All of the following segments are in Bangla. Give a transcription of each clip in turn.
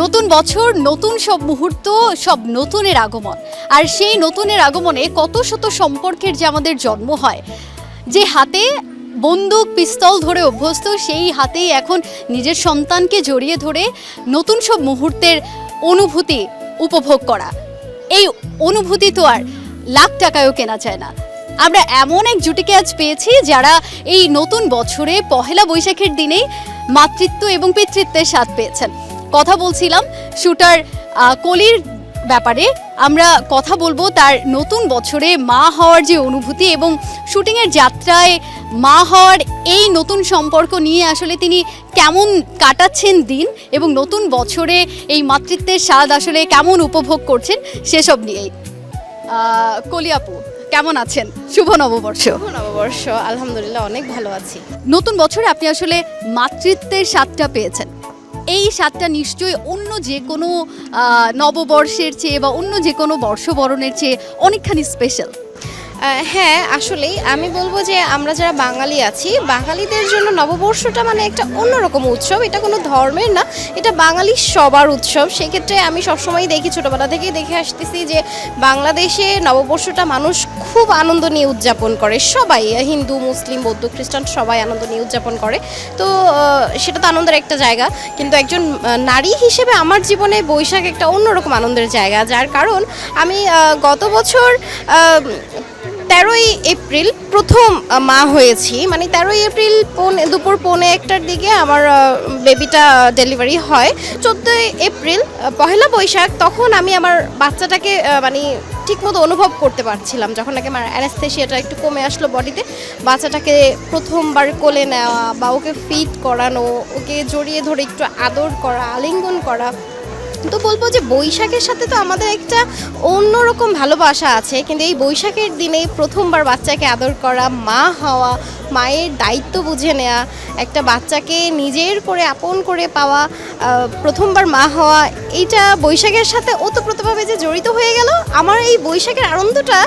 নতুন বছর, নতুন সব মুহূর্ত, সব নতুনের আগমন। আর সেই নতুনের আগমনে কত শত সম্পর্কের যে আমাদের জন্ম হয়, যে হাতে বন্দুক পিস্তল ধরে অভ্যস্ত, সেই হাতেই এখন নিজের সন্তানকে জড়িয়ে ধরে নতুন সব মুহূর্তের অনুভূতি উপভোগ করা। এই অনুভূতি তো আর লাখ টাকায়ও কেনা যায় না। আমরা এমন এক জুটিকে আজ পেয়েছি যারা এই নতুন বছরে পহেলা বৈশাখের দিনেই মাতৃত্ব এবং পিতৃত্বের স্বাদ পেয়েছেন। কথা বলছিলাম শুটার কলির ব্যাপারে। আমরা কথা বলবো তার নতুন বছরে মা হওয়ার যে অনুভূতি এবং শুটিংয়ের যাত্রায় মা হওয়ার এই নতুন সম্পর্ক নিয়ে আসলে তিনি কেমন কাটাচ্ছেন দিন এবং নতুন বছরে এই মাতৃত্বের স্বাদ আসলে কেমন উপভোগ করছেন সেসব নিয়েই। কলি আপু, কেমন আছেন? শুভ নববর্ষ। শুভ নববর্ষ। আলহামদুলিল্লাহ, অনেক ভালো আছি। নতুন বছরে আপনি আসলে মাতৃত্বের স্বাদটা পেয়েছেন। এই স্বাদটা নিশ্চয়ই অন্য যে কোনো নববর্ষের চেয়ে বা অন্য যে কোনো বর্ষবরণের চেয়ে অনেকখানি স্পেশাল। হ্যাঁ, আসলেই আমি বলবো যে আমরা যারা বাঙালি আছি, বাঙালিদের জন্য নববর্ষটা মানে একটা অন্যরকম উৎসব। এটা কোনো ধর্মের না, এটা বাঙালি সবার উৎসব। সেক্ষেত্রে আমি সবসময়ই দেখি, ছোটোবেলা থেকেই দেখে আসতেছি যে বাংলাদেশে নববর্ষটা মানুষ খুব আনন্দ নিয়ে উদযাপন করে। সবাই, হিন্দু, মুসলিম, বৌদ্ধ, খ্রিস্টান সবাই আনন্দ নিয়ে উদযাপন করে। তো সেটা তো আনন্দের একটা জায়গা, কিন্তু একজন নারী হিসেবে আমার জীবনে বৈশাখ একটা অন্যরকম আনন্দের জায়গা। যার কারণ আমি গত বছর 13ই এপ্রিল প্রথম মা হয়েছি। মানে 13ই এপ্রিল দুপুর 1:45টার দিকে আমার বেবিটা ডেলিভারি হয়। 14ই এপ্রিল পহেলা বৈশাখ, তখন আমি আমার বাচ্চাটাকে মানে ঠিকমতো অনুভব করতে পারছিলাম। যখন নাকি আমার অ্যানেস্থেসিয়াটা একটু কমে আসলো বডিতে, বাচ্চাটাকে প্রথমবার কোলে নেওয়া বা ওকে ফিড করানো, ওকে জড়িয়ে ধরে একটু আদর করা, আলিঙ্গন করা। তো বলবো যে বৈশাখের সাথে তো আমাদের একটা অন্যরকম ভালোবাসা আছে, কিন্তু এই বৈশাখের দিনে প্রথমবার বাচ্চাকে আদর করা, মা হওয়া, মায়ের দায়িত্ব বুঝে নেওয়া, একটা বাচ্চাকে নিজের করে আপন করে পাওয়া, প্রথমবার মা হওয়া, এইটা বৈশাখের সাথে ওতপ্রোতভাবে যে জড়িত হয়ে গেল, আমার এই বৈশাখের আনন্দটা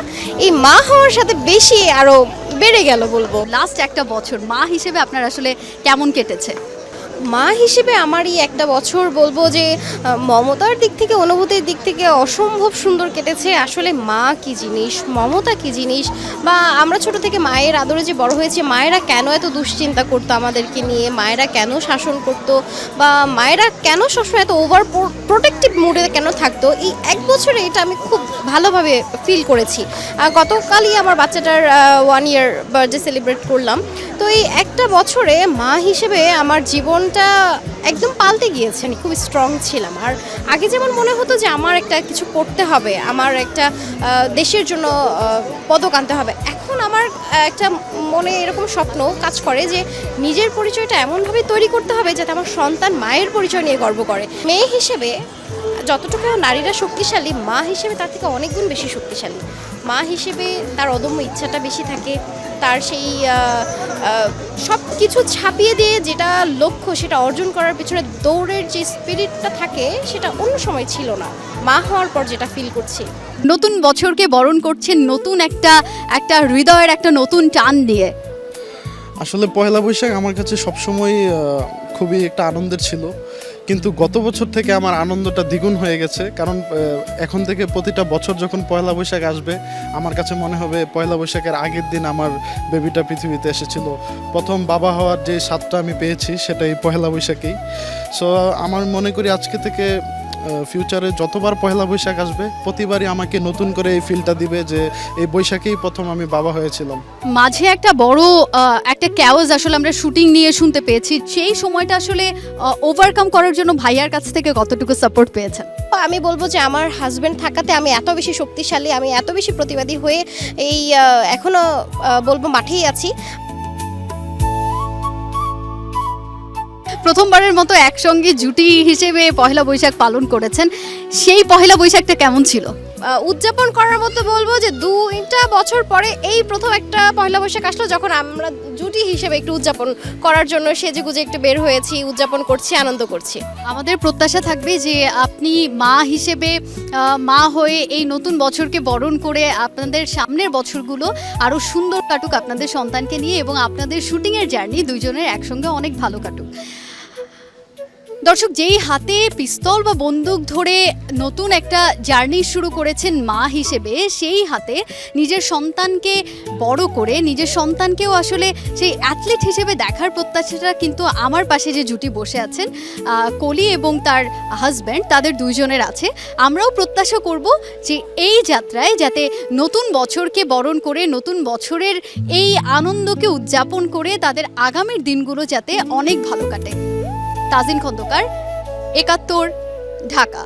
এই মা হওয়ার সাথে বেশি আরও বেড়ে গেল বলবো। লাস্ট একটা বছর মা হিসেবে আপনার আসলে কেমন কেটেছে? মা হিসেবে আমার এই একটা বছর বলবো যে মমতার দিক থেকে, অনুভূতির দিক থেকে অসম্ভব সুন্দর কেটেছে। আসলে মা কি জিনিস, মমতা কি জিনিস, বা আমরা ছোট থেকে মায়ের আদরে যে বড় হয়েছে, মায়েরা কেন এত দুশ্চিন্তা করতো আমাদেরকে নিয়ে, মায়েরা কেন শাসন করতো, বা মায়েরা কেন সবসময় এত ওভার প্রোটেক্টিভ মুডে কেন থাকতো, এই এক বছরে এটা আমি খুব ভালোভাবে ফিল করেছি। গতকালই আমার বাচ্চাটার 1 ইয়ার বার্থডে সেলিব্রেট করলাম। তো এই একটা বছরে মা হিসেবে আমার জীবনটা একদম পাল্টে গিয়েছে। আমি খুব স্ট্রং ছিলাম। আর আগে যেমন মনে হতো যে আমার একটা কিছু করতে হবে, আমার একটা দেশের জন্য পদক আনতে হবে, এখন আমার একটা মনে এরকম স্বপ্ন কাজ করে যে নিজের পরিচয়টা এমনভাবে তৈরি করতে হবে যাতে আমার সন্তান মায়ের পরিচয় নিয়ে গর্ব করে। মেয়ে হিসেবে যতটুকু নারীরা শক্তিশালী, মা হিসেবে তার থেকে অনেক গুণ বেশি শক্তিশালী। মা হিসেবে তার অদম্য ইচ্ছাটা বেশি থাকে, তার সেই সব কিছু ছাপিয়ে দিয়ে যেটা লক্ষ্য সেটা অর্জন করার পিছনে দৌড়ের যে স্পিরিটটা থাকে, সেটা অন্য সময় ছিল না। মা হওয়ার পর যেটা ফিল করছি। নতুন বছরকে বরণ করছেন নতুন একটা হৃদয়ের একটা নতুন টান দিয়ে। আসলে পয়লা বৈশাখ আমার কাছে সবসময় খুবই একটা আনন্দের ছিল, কিন্তু গত বছর থেকে আমার আনন্দটা দ্বিগুণ হয়ে গেছে। কারণ এখন থেকে প্রতিটা বছর যখন পয়লা বৈশাখ আসবে, আমার কাছে মনে হবে পয়লা বৈশাখের আগের দিন আমার বেবিটা পৃথিবীতে এসেছিল। প্রথম বাবা হওয়ার যে স্বাদটা আমি পেয়েছি সেটা এই পয়লা বৈশাখেই। সো আমার মনে করি আজকে থেকে ফিউচারে যতবার পয়লা বৈশাখ আসবে, প্রতিবারই আমাকে নতুন করে এই ফিলটা দিবে যে এই বৈশাখেই প্রথম আমি বাবা হয়েছিলাম। মাঝে একটা বড় একটা ক্যাওস আসলে আমরা শুটিং নিয়ে শুনতে পেয়েছি, সেই সময়টা আসলে ওভারকাম করার জন্য ভাইয়ার কাছ থেকে কতটুকু সাপোর্ট পেয়েছেন? আমি বলবো যে আমার হাজব্যান্ড থাকাতে আমি এত বেশি শক্তিশালী, আমি এত বেশি প্রতিবাদী হয়ে এই এখনও বলবো মাঠেই আছি। প্রথমবারের মতো একসঙ্গে জুটি হিসেবে পহেলা বৈশাখ পালন করেছেন, সেই পহেলা বৈশাখটা কেমন ছিল? উদযাপন করার মতো বলবো যে 2টা বছর পরে এই প্রথম একটা পয়লা বৈশাখ আসলো, যখন আমরা জুটি হিসেবে একটু উদযাপন করার জন্য সেজেগুজে একটু বের হয়েছি, উদযাপন করছি, আনন্দ করছি। আমাদের প্রত্যাশা থাকবে যে আপনি মা হিসেবে মা হয়ে এই নতুন বছরকে বরণ করে আপনাদের সামনের বছরগুলো আরও সুন্দর কাটুক আপনাদের সন্তানকে নিয়ে, এবং আপনাদের শুটিংয়ের জার্নি দুইজনের একসঙ্গে অনেক ভালো কাটুক। দর্শক, যেই হাতে পিস্তল বা বন্দুক ধরে নতুন একটা জার্নি শুরু করেছেন মা হিসেবে, সেই হাতে নিজের সন্তানকে বড় করে নিজের সন্তানকেও আসলে সেই অ্যাথলিট হিসেবে দেখার প্রত্যাশাটা কিন্তু আমার পাশে যে জুটি বসে আছেন কলি এবং তার হাজব্যান্ড, তাদের দুইজনের আছে। আমরাও প্রত্যাশা করব যে এই যাত্রায় যাতে নতুন বছরকে বরণ করে নতুন বছরের এই আনন্দকে উদযাপন করে তাদের আগামীর দিনগুলো যাতে অনেক ভালো কাটে। তাজিন খন্দকার, ৭১, ঢাকা।